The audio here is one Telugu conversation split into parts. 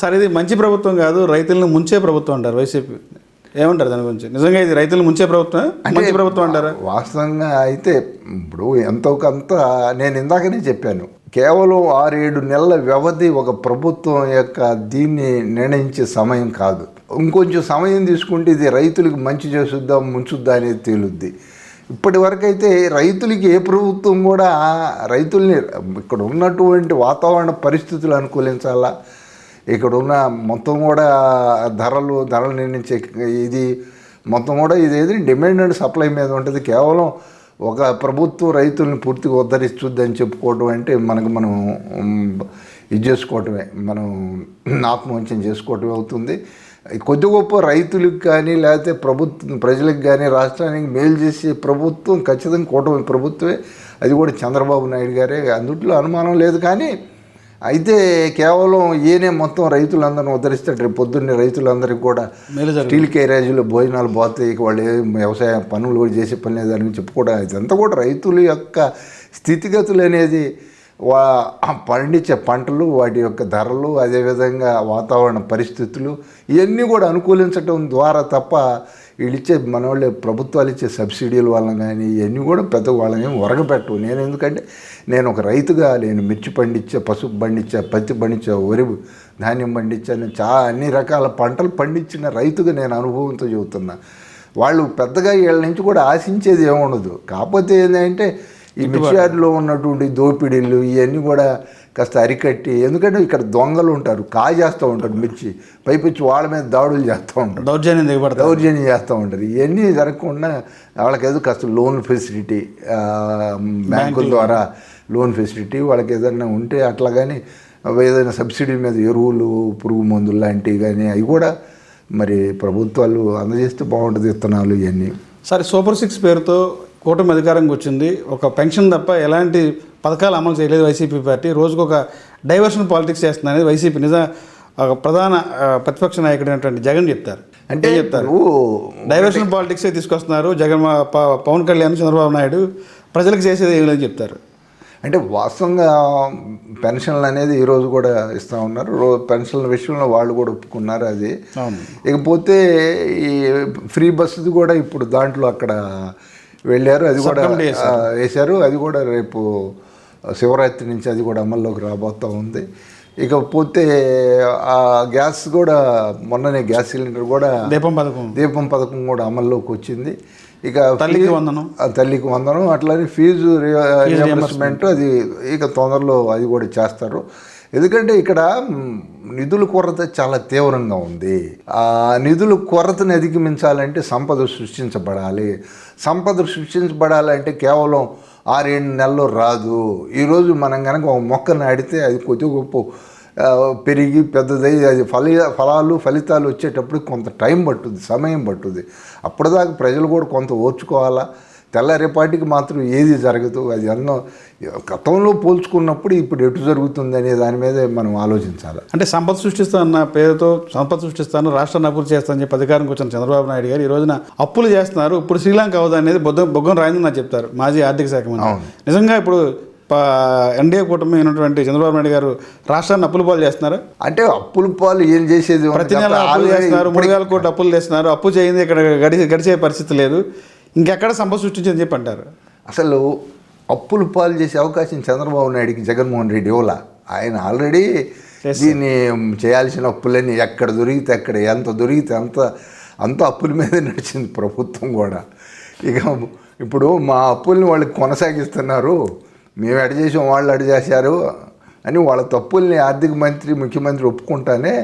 సరే, ఇది మంచి ప్రభుత్వం కాదు, రైతులను ముంచే ప్రభుత్వం అంటారు వైసీపీ. ఏమంటారు దాని గురించి? నిజంగా ఇది రైతులను ముంచే ప్రభుత్వం, మంచి ప్రభుత్వం అంటారా? వాస్తవంగా అయితే ఇప్పుడు ఎంతో కొంత నేను ఇందాకనే చెప్పాను, కేవలం 6-7 నెలల వ్యవధి ఒక ప్రభుత్వం యొక్క దీన్ని నిర్ణయించే సమయం కాదు. ఇంకొంచెం సమయం తీసుకుంటే ఇది రైతులకు మంచి చేసుద్దా ముంచుద్దా అనేది తేలుద్ది. ఇప్పటి వరకు అయితే రైతులకి ఏ ప్రభుత్వం కూడా రైతుల్ని ఇక్కడ ఉన్నటువంటి వాతావరణ పరిస్థితులు అనుకూలించాలా, ఇక్కడ ఉన్న మొత్తం కూడా ధరలు నిర్ణయించే ఇది మొత్తం కూడా ఇదేది డిమాండ్ అండ్ సప్లై మీద ఉంటుంది. కేవలం ఒక ప్రభుత్వం రైతుల్ని పూర్తిగా ఉద్ధరిస్తుందని చెప్పుకోవటం అంటే మనం ఇది చేసుకోవటమే, మనం ఆత్మవంచన చేసుకోవటమే అవుతుంది. కొద్ది గొప్ప రైతులకు కానీ లేకపోతే ప్రజలకు కానీ రాష్ట్రానికి మేలు చేసే ప్రభుత్వం ఖచ్చితంగా కూటమి ప్రభుత్వమే, అది కూడా చంద్రబాబు నాయుడు గారే, అందుట్లో అనుమానం లేదు. కానీ అయితే కేవలం ఈయనే మొత్తం రైతులందరినీ ఉద్ధరిస్తాడు. రేపు పొద్దున్నే రైతులందరికీ కూడా స్టీల్ క్యారేజీలో భోజనాలు పోతాయి, వాళ్ళు వ్యవసాయ పనులు కూడా చేసే పని లేదని చెప్పుకోవడం, ఇదంతా కూడా రైతుల యొక్క స్థితిగతులు అనేది పండించే పంటలు, వాటి యొక్క ధరలు, అదేవిధంగా వాతావరణ పరిస్థితులు ఇవన్నీ కూడా అనుకూలించడం ద్వారా తప్ప వీళ్ళిచ్చే మన వాళ్ళు ప్రభుత్వాలు ఇచ్చే సబ్సిడీల వల్ల కానీ ఇవన్నీ కూడా పెద్ద వాళ్ళని ఒరగబెట్టవు. నేను ఎందుకంటే నేను ఒక రైతుగా నేను మిర్చి పండించా, పసుపు పండించా, పత్తి పండించా, వరి ధాన్యం పండించాను, అన్ని రకాల పంటలు పండించిన రైతుగా నేను అనుభవంతో చెబుతున్నా. వాళ్ళు పెద్దగా వీళ్ళ నుంచి కూడా ఆశించేది ఏముండదు. కాకపోతే ఏంటంటే ఈ మిర్చియార్డులో ఉన్నటువంటి దోపిడీలు ఇవన్నీ కూడా కాస్త అరికట్టి, ఎందుకంటే ఇక్కడ దొంగలు ఉంటారు, కాజేస్తూ ఉంటారు మిర్చి, పైపిచ్చి వాళ్ళ మీద దాడులు చేస్తూ ఉంటారు, దౌర్జన్యం చేస్తూ ఉంటారు. ఇవన్నీ జరగకుండా వాళ్ళకి ఏదో కాస్త లోన్ ఫెసిలిటీ, బ్యాంకుల ద్వారా లోన్ ఫెసిలిటీ వాళ్ళకి ఏదైనా ఉంటే అట్లా, కానీ ఏదైనా సబ్సిడీ మీద ఎరువులు, పురుగు మందులు లాంటివి కానీ అవి కూడా మరి ప్రభుత్వాలు అందజేస్తే బాగుంటుంది, విత్తనాలు ఇవన్నీ. సరే, సూపర్ 6 పేరుతో కూటమి అధికారంకి వచ్చింది, ఒక పెన్షన్ తప్ప ఎలాంటి పథకాలు అమలు చేయలేదు వైసీపీ పార్టీ, రోజుకు ఒక డైవర్షన్ పాలిటిక్స్ చేస్తుంది అనేది వైసీపీ ప్రధాన ప్రతిపక్ష నాయకుడైనటువంటి జగన్ చెప్తారు. అంటే చెప్తారు డైవర్షన్ పాలిటిక్స్ తీసుకొస్తున్నారు జగన్, పవన్ కళ్యాణ్, చంద్రబాబు నాయుడు ప్రజలకు చేసేది ఏమి లేదని చెప్తారు. అంటే వాస్తవంగా పెన్షన్లు అనేది ఈరోజు కూడా ఇస్తూ ఉన్నారు, పెన్షన్ల విషయంలో వాళ్ళు కూడా ఒప్పుకున్నారు అది. ఇకపోతే ఈ ఫ్రీ బస్సుది కూడా ఇప్పుడు దాంట్లో అక్కడ వెళ్ళారు, అది కూడా వేశారు, అది కూడా రేపు శివరాత్రి నుంచి అది కూడా అమల్లోకి రాబోతూ ఉంది. ఇకపోతే ఆ గ్యాస్ కూడా మొన్ననే గ్యాస్ సిలిండర్ కూడా దీపం పథకం కూడా అమల్లోకి వచ్చింది. ఇక తల్లికి వందనం అట్లానే ఫీజు రియంబర్స్మెంట్ అది ఇక తొందరలో అది కూడా చేస్తారు. ఎందుకంటే ఇక్కడ నిధుల కొరత చాలా తీవ్రంగా ఉంది. ఆ నిధుల కొరతను అధిగమించాలంటే సంపద సృష్టించబడాలి. సంపద సృష్టించబడాలంటే కేవలం 6-7 నెలల్లో రాదు. ఈరోజు మనం కనుక ఒక మొక్క నాటితే అది కొద్ది గొప్ప పెరిగి పెద్దదై అది ఫలితాలు వచ్చేటప్పుడు కొంత టైం పట్టుద్ది, సమయం పట్టుద్ది. అప్పటిదాకా ప్రజలు కూడా కొంత ఓర్చుకోవాలా. తెల్లారేపాటికి మాత్రం ఏది జరగదు. అది అన్నో గతంలో పోల్చుకున్నప్పుడు ఇప్పుడు ఎటు జరుగుతుంది అనే దాని మీద మనం ఆలోచించాలి. అంటే సంపద సృష్టిస్తానన్న పేరుతో సంపద సృష్టిస్తాను, రాష్ట్రాన్ని అప్పులు చేస్తానని చెప్పి అధికారంకి వచ్చిన చంద్రబాబు నాయుడు గారు ఈ రోజున అప్పులు చేస్తున్నారు. ఇప్పుడు శ్రీలంక అవదు అనేది బొగ్గం రాయిందని నాకు చెప్తారు మాజీ ఆర్థిక శాఖ మంత్రి. నిజంగా ఇప్పుడు ఎన్డీఏ కూటమి అయినటువంటి చంద్రబాబు నాయుడు గారు రాష్ట్రాన్ని అప్పుల పాలు చేస్తున్నారు. అంటే అప్పుల పాలు ఏం చేసేది, ప్రతి నెల అప్పులు చేస్తున్నారు, 3,000 కోట్లు అప్పులు చేస్తున్నారు. అప్పు చేయింది ఇక్కడ గడిచే పరిస్థితి లేదు, ఇంకెక్కడ సంపద సృష్టించని చెప్పి అంటారు. అసలు అప్పులు పాలు చేసే అవకాశం చంద్రబాబు నాయుడికి జగన్మోహన్ రెడ్డి ఇవ్వాల. ఆయన ఆల్రెడీ దీన్ని చేయాల్సిన అప్పులన్నీ ఎక్కడ దొరికితే అక్కడ, ఎంత దొరికితే అంత అప్పుల మీద నడిచింది ప్రభుత్వం కూడా. ఇక ఇప్పుడు మా అప్పుల్ని వాళ్ళకి కొనసాగిస్తున్నారు, మేము ఎడ చేసాం వాళ్ళు ఎడ చేశారు అని వాళ్ళ తప్పుల్ని ఆర్థిక మంత్రి, ముఖ్యమంత్రి ఒప్పుకుంటానే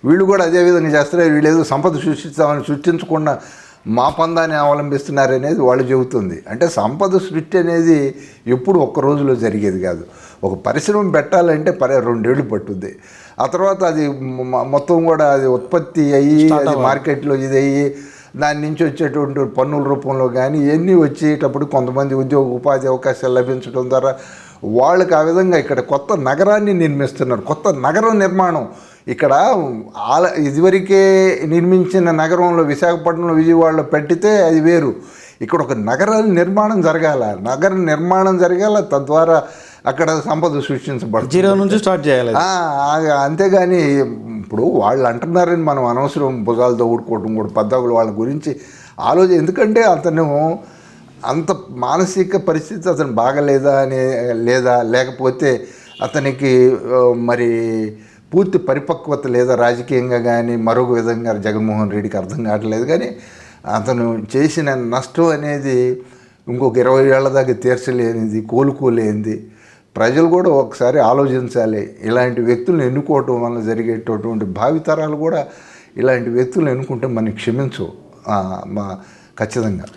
వీళ్ళు కూడా అదే విధంగా చేస్తారు. వీళ్ళు ఏదో సంపద సృష్టించకుండా మా పందాన్ని అవలంబిస్తున్నారనేది వాళ్ళు చెబుతుంది. అంటే సంపద సృష్టి అనేది ఎప్పుడు ఒక్క రోజులో జరిగేది కాదు. ఒక పరిశ్రమ పెట్టాలంటే 2 ఏళ్ళు పట్టుద్ది. ఆ తర్వాత అది మొత్తం కూడా అది ఉత్పత్తి అయ్యి అది మార్కెట్లో ఇది అయ్యి దాని నుంచి వచ్చేటువంటి పన్నుల రూపంలో కానీ ఇవన్నీ వచ్చేటప్పుడు కొంతమంది ఉపాధి అవకాశాలు లభించడం ద్వారా వాళ్ళకి ఆ విధంగా ఇక్కడ కొత్త నగరాన్ని నిర్మిస్తున్నారు. కొత్త నగర నిర్మాణం ఇక్కడ ఇదివరకే నిర్మించిన నగరంలో విశాఖపట్నంలో, విజయవాడలో పెట్టితే అది వేరు. ఇక్కడ ఒక నగర నిర్మాణం జరగాల, తద్వారా అక్కడ సంపద సృష్టించబడుతుంది. జీరో నుంచి స్టార్ట్ చేయాలి. అంతేగాని ఇప్పుడు వాళ్ళు అంటున్నారని మనం అనవసరం భుజాలతో ఊడుకోవటం కూడా పద్దాకులు వాళ్ళ గురించి ఆలోచన. ఎందుకంటే అతను అంత మానసిక పరిస్థితి అతను బాగలేదా లేదా లేకపోతే అతనికి మరి పూర్తి పరిపక్వత లేదా రాజకీయంగా కానీ మరొక విధంగా జగన్మోహన్ రెడ్డికి అర్థం కావట్లేదు. కానీ అతను చేసిన నష్టం అనేది ఇంకొక 20 ఏళ్ల దాకా తీర్చలేనిది, కోలుకోలేనిది. ప్రజలు కూడా ఒకసారి ఆలోచించాలి. ఇలాంటి వ్యక్తులను ఎన్నుకోవటం వల్ల జరిగేటటువంటి భావితరాలు కూడా ఇలాంటి వ్యక్తులను ఎన్నుకుంటే మనకి క్షమించు ఖచ్చితంగా.